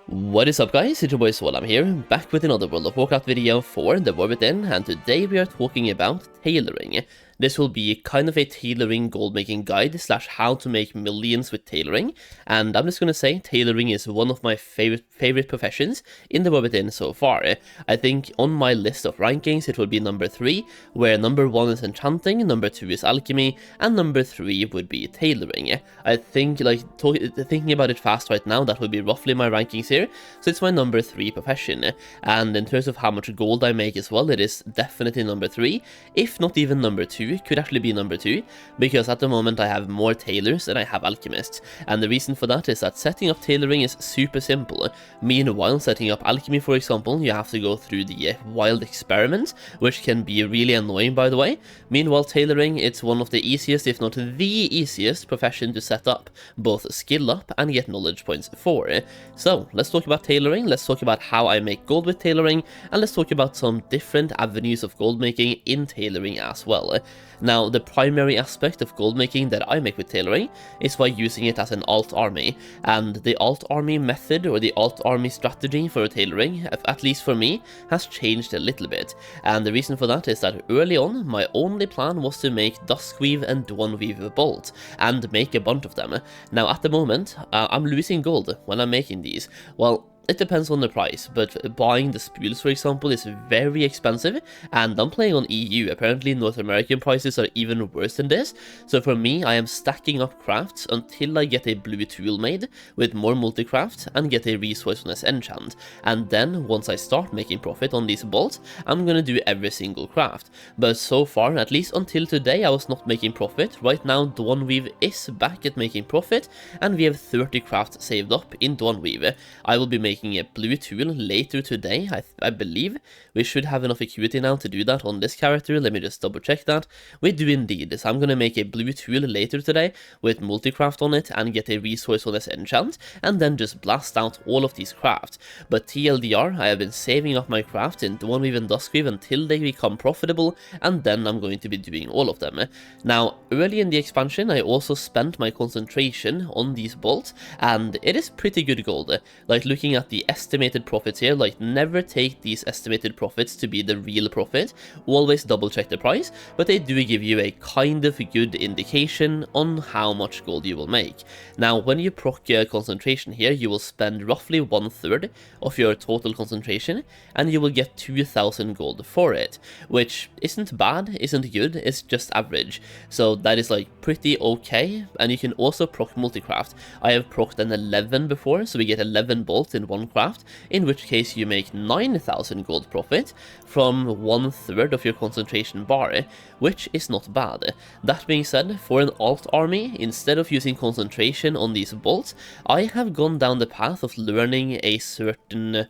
What is up guys, it's your boy Solheim here, back with another World of Warcraft video for the War Within, and today we are talking about tailoring. This will be kind of a tailoring goldmaking guide slash how to make millions with tailoring, and I'm just gonna say tailoring is one of my favorite professions in the War Within so far. I think on my list of rankings it will be number 3, where number 1 is enchanting, number 2 is alchemy, and number 3 would be tailoring. I think, thinking about it fast right now, that would be roughly my rankings here, so it's my number 3 profession, and in terms of how much gold I make as well, it is definitely number 3, if not even number 2, could actually be number 2, because at the moment I have more tailors than I have alchemists, and the reason for that is that setting up tailoring is super simple. Meanwhile, setting up alchemy, for example, you have to go through the wild experiment, which can be really annoying by the way. Meanwhile, tailoring, it's one of the easiest, if not the easiest profession to set up, both skill up and get knowledge points for. So let's talk about tailoring, let's talk about how I make gold with tailoring, and let's talk about some different avenues of gold making in tailoring as well. Now, the primary aspect of gold making that I make with tailoring is by using it as an alt army, and the alt army method or the alt army strategy for tailoring, at least for me, has changed a little bit, and the reason for that is that early on my only plan was to make Duskweave and Dawnweave bolt, and make a bunch of them. Now at the moment, I'm losing gold when I'm making these. Well, it depends on the price, but buying the spools, for example, is very expensive, and I'm playing on EU. Apparently North American prices are even worse than this, so for me, I am stacking up crafts until I get a blue tool made with more multicraft and get a resourcefulness enchant, and then once I start making profit on these bolts, I'm gonna do every single craft. But so far, at least until today, I was not making profit. Right now, Dawnweave is back at making profit, and we have 30 crafts saved up in Dawnweave. I will be making a blue tool later today, I believe. We should have enough acuity now to do that on this character. Let me just double check that. We do indeed, so I'm gonna make a blue tool later today with multicraft on it and get a resource on this enchant, and then just blast out all of these crafts. But TLDR, I have been saving up my craft in Dawnweave and Duskweave until they become profitable, and then I'm going to be doing all of them. Now, early in the expansion, I also spent my concentration on these bolts, and it is pretty good gold. Like, looking at the estimated profits here, like, never take these estimated profits to be the real profit, always double check the price, but they do give you a kind of good indication on how much gold you will make. Now, when you proc concentration here, you will spend roughly 1/3 of your total concentration, and you will get 2000 gold for it, which isn't bad, isn't good, it's just average, so that is like pretty okay. And you can also proc multicraft. I have procced an 11 before, so we get 11 bolts in one craft, in which case you make 9000 gold profit from 1/3 of your concentration bar, which is not bad. That being said, for an alt army, instead of using concentration on these bolts, I have gone down the path of learning a certain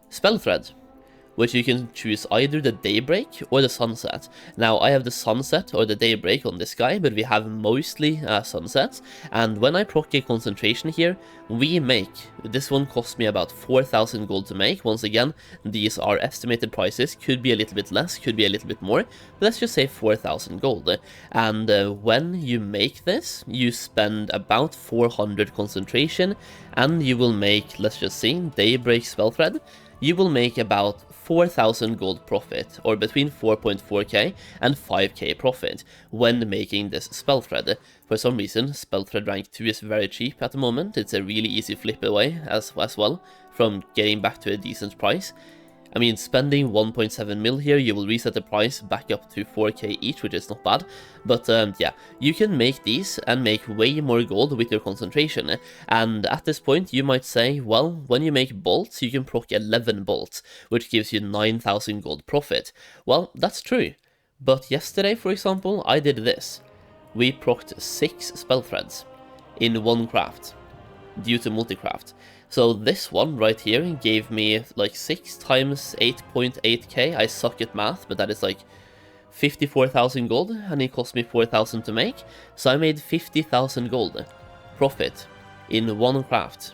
spell thread, which you can choose either the Daybreak or the Sunset. Now, I have the Sunset or the Daybreak on this guy, but we have mostly Sunsets, and when I proc a concentration here, we make, this one cost me about 4000 gold to make. Once again, these are estimated prices, could be a little bit less, could be a little bit more, but let's just say 4000 gold. And when you make this, you spend about 400 concentration, and you will make, let's just see, Daybreak spell thread, you will make about 4000 gold profit, or between 4.4k and 5k profit when making this spell thread. For some reason, spell thread rank 2 is very cheap at the moment. It's a really easy flip away as well from getting back to a decent price. I mean, spending 1.7 mil here, you will reset the price back up to 4k each, which is not bad. But yeah, you can make these and make way more gold with your concentration. And at this point, you might say, well, when you make bolts, you can proc 11 bolts, which gives you 9000 gold profit. Well, that's true. But yesterday, for example, I did this. We procced 6 spell threads in one craft due to multicraft. So this one right here gave me like 6 times 8.8k. I suck at math, but that is like 54,000 gold, and it cost me 4,000 to make. So I made 50,000 gold profit in one craft.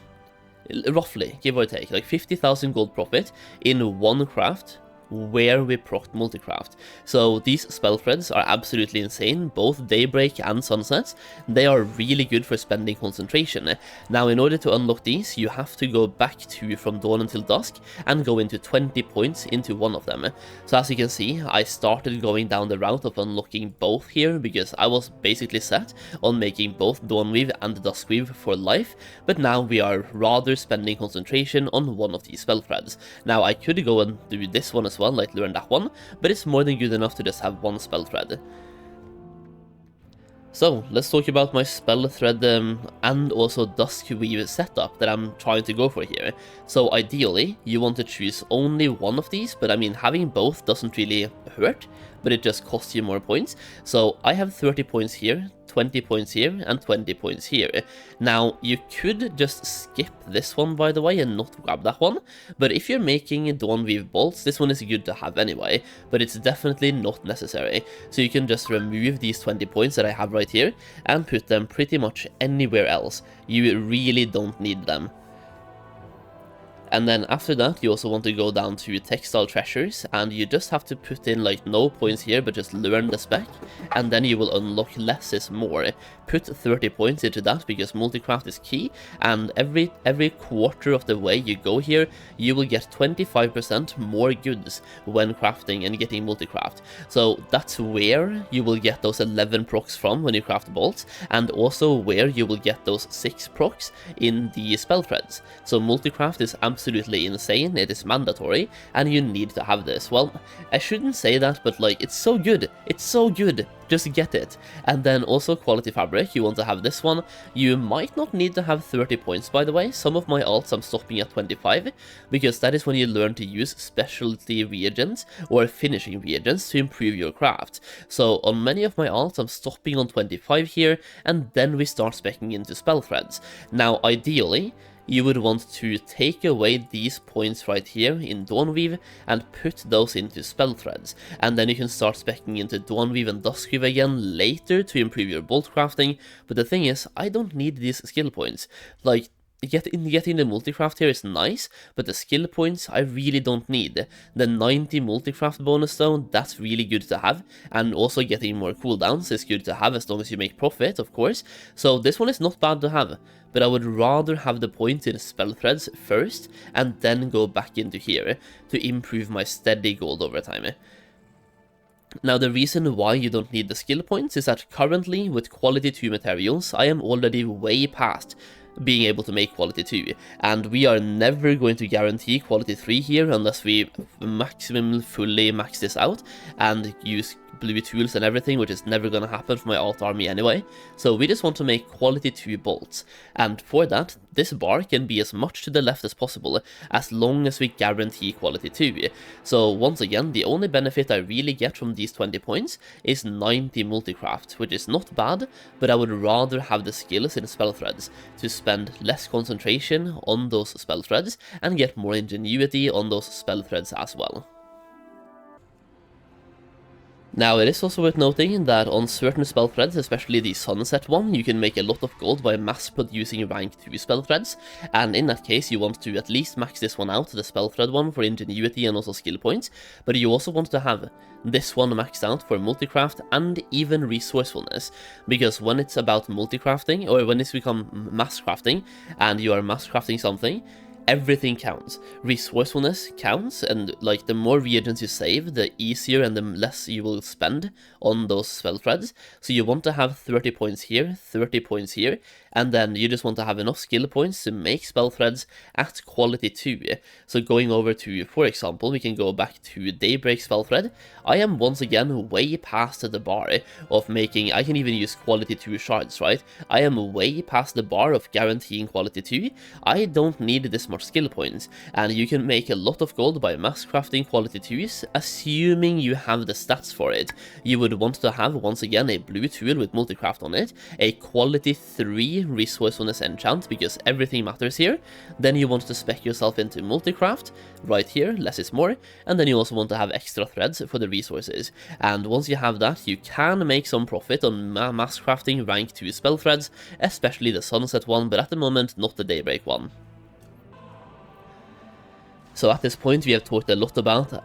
Roughly, give or take, like 50,000 gold profit in one craft where we procced multicraft. So these spell threads are absolutely insane, both Daybreak and Sunsets. They are really good for spending concentration. Now in order to unlock these, you have to go back to From Dawn Until Dusk and go into 20 points into one of them. So as you can see, I started going down the route of unlocking both here because I was basically set on making both Dawnweave and Duskweave for life, but now we are rather spending concentration on one of these spell threads. Now I could go and do this one as well, like learn that one, but it's more than good enough to just have one spell thread. So let's talk about my spell thread and also Duskweave setup that I'm trying to go for here. So ideally, you want to choose only one of these, but I mean having both doesn't really hurt, but it just costs you more points. So I have 30 points here, 20 points here, and 20 points here. Now, you could just skip this one, by the way, and not grab that one, but if you're making Dawnweave bolts, this one is good to have anyway, but it's definitely not necessary. So you can just remove these 20 points that I have right here, and put them pretty much anywhere else. You really don't need them. And then after that, you also want to go down to Textile Treasures, and you just have to put in like no points here, but just learn the spec, and then you will unlock less is more. Put 30 points into that because multicraft is key, and every quarter of the way you go here, you will get 25% more goods when crafting and getting multicraft. So that's where you will get those 11 procs from when you craft bolts, and also where you will get those 6 procs in the spell threads. So multicraft is absolutely insane, it is mandatory, and you need to have this. Well, I shouldn't say that, but like, it's so good, just get it. And then also quality fabric, you want to have this one. You might not need to have 30 points, by the way. Some of my alts I'm stopping at 25, because that is when you learn to use specialty reagents or finishing reagents to improve your craft. So on many of my alts I'm stopping on 25 here, and then we start speccing into spell threads. Now ideally, you would want to take away these points right here in Dawnweave and put those into spell threads, and then you can start speccing into Dawnweave and Duskweave again later to improve your bolt crafting. But the thing is, I don't need these skill points. Like, getting the multicraft here is nice, but the skill points I really don't need. The 90 multicraft bonus though, that's really good to have, and also getting more cooldowns is good to have as long as you make profit, of course. So this one is not bad to have, but I would rather have the points in spell threads first and then go back into here to improve my steady gold over time. Now the reason why you don't need the skill points is that currently with quality 2 materials I am already way past being able to make quality 2, and we are never going to guarantee quality 3 here unless we maximum fully max this out and use blue tools and everything, which is never gonna happen for my alt army anyway. So we just want to make quality 2 bolts, and for that this bar can be as much to the left as possible as long as we guarantee quality 2. So once again, the only benefit I really get from these 20 points is 90 multicraft, which is not bad, but I would rather have the skills in spell threads to spend less concentration on those spell threads and get more ingenuity on those spell threads as well. Now, it is also worth noting that on certain spell threads, especially the Sunset one, you can make a lot of gold by mass-producing rank 2 spell threads, and in that case you want to at least max this one out, the spell thread one, for ingenuity and also skill points, but you also want to have this one maxed out for multicraft and even resourcefulness, because when it's about multicrafting, or when it's become mass crafting, and you are mass crafting something, everything counts. Resourcefulness counts, and like the more reagents you save, the easier and the less you will spend on those spell threads. So you want to have 30 points here, 30 points here, and then you just want to have enough skill points to make spell threads at quality 2. So going over to, for example, we can go back to Daybreak spell thread. I am once again way past the bar of making, I can even use quality 2 shards, right? I am way past the bar of guaranteeing quality 2. I don't need this much skill points, and you can make a lot of gold by mass crafting quality 2s, assuming you have the stats for it. You would want to have, once again, a blue tool with multicraft on it, a quality 3 resourcefulness enchant, because everything matters here. Then you want to spec yourself into multicraft, right here, less is more, and then you also want to have extra threads for the resources. And once you have that, you can make some profit on mass crafting rank 2 spell threads, especially the Sunset one, but at the moment not the Daybreak one. So at this point we have talked a lot about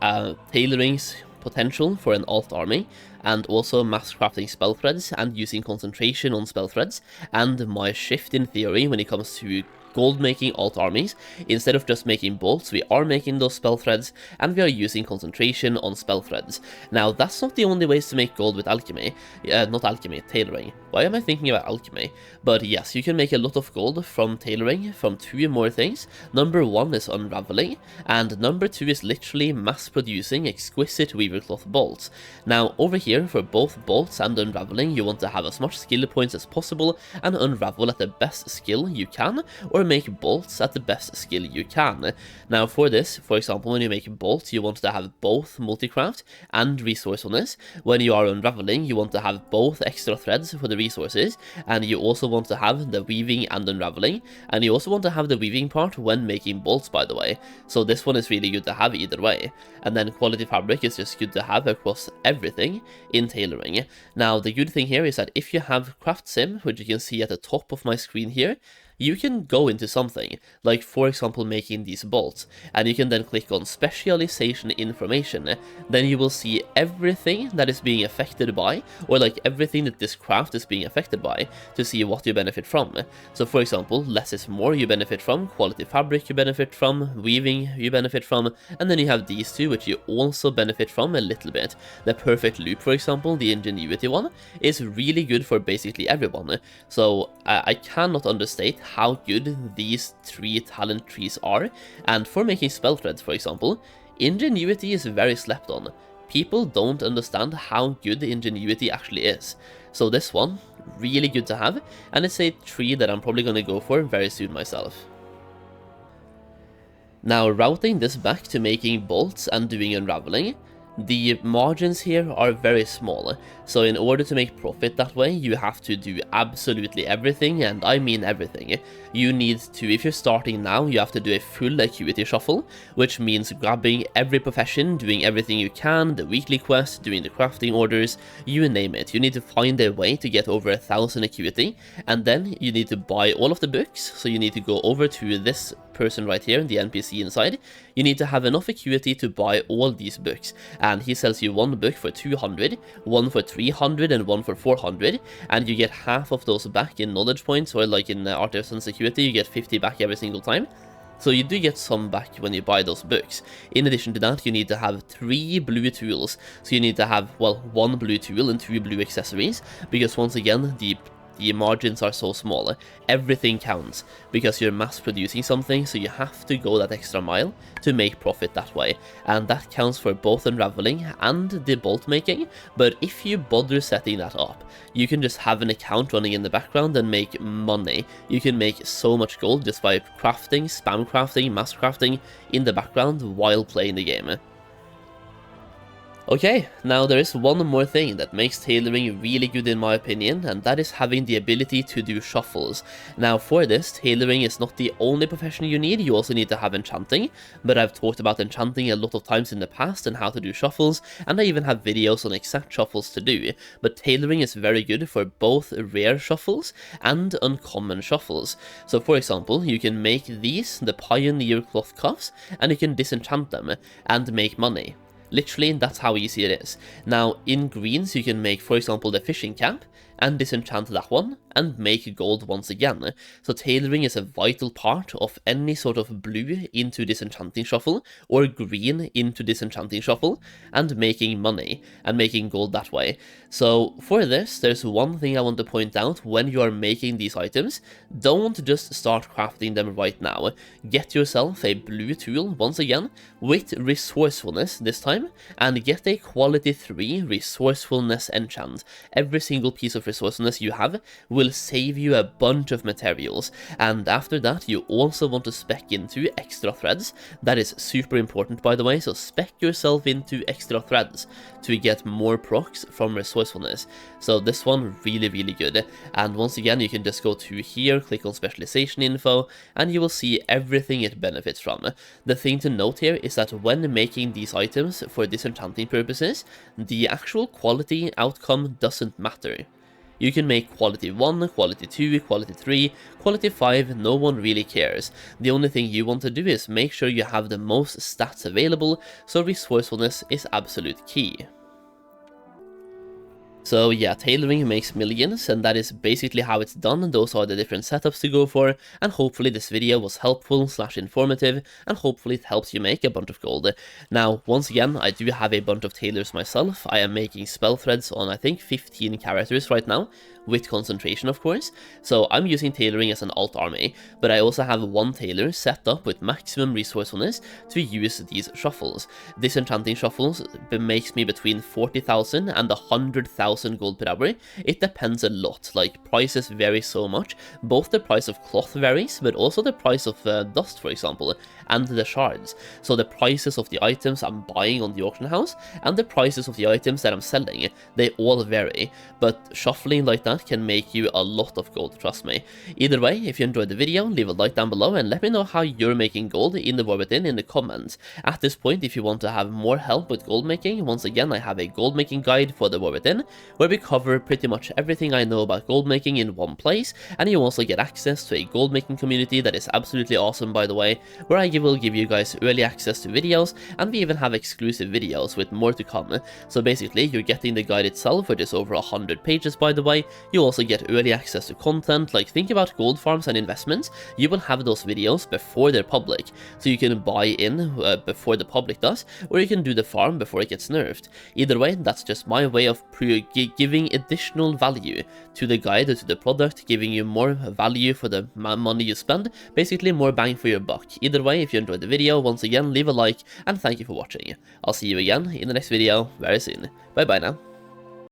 Tailoring's potential for an alt army, and also mass crafting spell threads and using concentration on spell threads, and my shift in theory when it comes to gold making alt armies. Instead of just making bolts, we are making those spell threads, and we are using concentration on spell threads. Now, that's not the only ways to make gold with alchemy. Not alchemy, tailoring. Why am I thinking about alchemy? But yes, you can make a lot of gold from tailoring from two more things. Number one is unraveling, and number two is literally mass producing exquisite weaver cloth bolts. Now, over here, for both bolts and unraveling, you want to have as much skill points as possible and unravel at the best skill you can, or make bolts at the best skill you can. Now for this, for example, when you make bolts, you want to have both multicraft and resourcefulness. When you are unraveling, you want to have both extra threads for the resources, and you also want to have the weaving and unraveling, and you also want to have the weaving part when making bolts, by the way. So this one is really good to have either way. And then quality fabric is just good to have across everything in tailoring. Now the good thing here is that if you have craft sim, which you can see at the top of my screen here, you can go into something, like for example making these bolts, and you can then click on specialization information. Then you will see everything that is being affected by, or like everything that this craft is being affected by, to see what you benefit from. So for example, less is more you benefit from, quality fabric you benefit from, weaving you benefit from, and then you have these two which you also benefit from a little bit. The perfect loop, for example, the ingenuity one, is really good for basically everyone. So I cannot understate how good these three talent trees are, and for making spell threads, for example, ingenuity is very slept on. People don't understand how good the ingenuity actually is. So this one, really good to have, and it's a tree that I'm probably going to go for very soon myself. Now routing this back to making bolts and doing unraveling, the margins here are very small, so in order to make profit that way, you have to do absolutely everything, and I mean everything. You need to, if you're starting now, you have to do a full acuity shuffle, which means grabbing every profession, doing everything you can, the weekly quest, doing the crafting orders, you name it. You need to find a way to get over 1000 acuity, and then you need to buy all of the books, so you need to go over to this person right here, the NPC inside. You need to have enough acuity to buy all these books, and he sells you one book for 200, one for 300, and one for 400, and you get half of those back in knowledge points, or like in Artisan's Acuity, you get 50 back every single time. So you do get some back when you buy those books. In addition to that, you need to have 3 blue tools. So you need to have, well, 1 blue tool and 2 blue accessories, because once again, the margins are so small. Everything counts, because you're mass producing something, so you have to go that extra mile to make profit that way. And that counts for both unraveling and the bolt making, but if you bother setting that up, you can just have an account running in the background and make money. You can make so much gold just by crafting, spam crafting, mass crafting in the background while playing the game. Okay, now there is one more thing that makes tailoring really good in my opinion, and that is having the ability to do shuffles. Now for this, tailoring is not the only profession you need, you also need to have enchanting, but I've talked about enchanting a lot of times in the past and how to do shuffles, and I even have videos on exact shuffles to do, but tailoring is very good for both rare shuffles and uncommon shuffles. So for example, you can make these, the Pioneer cloth cuffs, and you can disenchant them and make money. Literally, that's how easy it is. Now, in greens, you can make, for example, the fishing cap, and disenchant that one, and make gold once again. So tailoring is a vital part of any sort of blue into disenchanting shuffle, or green into disenchanting shuffle, and making money, and making gold that way. So for this, there's one thing I want to point out when you are making these items: don't just start crafting them right now. Get yourself a blue tool, once again, with resourcefulness this time, and get a quality 3 resourcefulness enchant. Every single piece of resourcefulness you have will save you a bunch of materials, and after that you also want to spec into extra threads. That is super important, by the way, so spec yourself into extra threads to get more procs from resourcefulness. So this one really good, and once again you can just go to here, click on specialization info, and you will see everything it benefits from. The thing to note here is that when making these items for disenchanting purposes, the actual quality outcome doesn't matter. You can make quality 1, quality 2, quality 3, quality 5, no one really cares. The only thing you want to do is make sure you have the most stats available, so resourcefulness is absolute key. So yeah, tailoring makes millions, and that is basically how it's done. Those are the different setups to go for, and hopefully this video was helpful / informative, and hopefully it helps you make a bunch of gold. Now, once again, I do have a bunch of tailors myself. I am making spell threads on, I think, 15 characters right now, with concentration of course, so I'm using tailoring as an alt army, but I also have one tailor set up with maximum resourcefulness to use these shuffles. Disenchanting shuffles makes me between 40,000 and 100,000 gold per hour. It depends a lot, like prices vary so much, both the price of cloth varies, but also the price of dust, for example, and the shards. So the prices of the items I'm buying on the auction house and the prices of the items that I'm selling, they all vary, but shuffling like that can make you a lot of gold, trust me. Either way, if you enjoyed the video, leave a like down below and let me know how you're making gold in the War Within in the comments. At this point, if you want to have more help with gold making, once again I have a gold making guide for the War Within, where we cover pretty much everything I know about gold making in one place, and you also get access to a gold making community that is absolutely awesome, by the way, where I will give you guys early access to videos, and we even have exclusive videos with more to come. So basically, you're getting the guide itself, which is over 100 pages by the way. You also get early access to content, like think about gold farms and investments. You will have those videos before they're public, so you can buy in before the public does, or you can do the farm before it gets nerfed. Either way, that's just my way of giving additional value to the guide or to the product, giving you more value for the money you spend, basically more bang for your buck. Either way, if you enjoyed the video, once again leave a like, and thank you for watching. I'll see you again in the next video very soon. Bye bye now.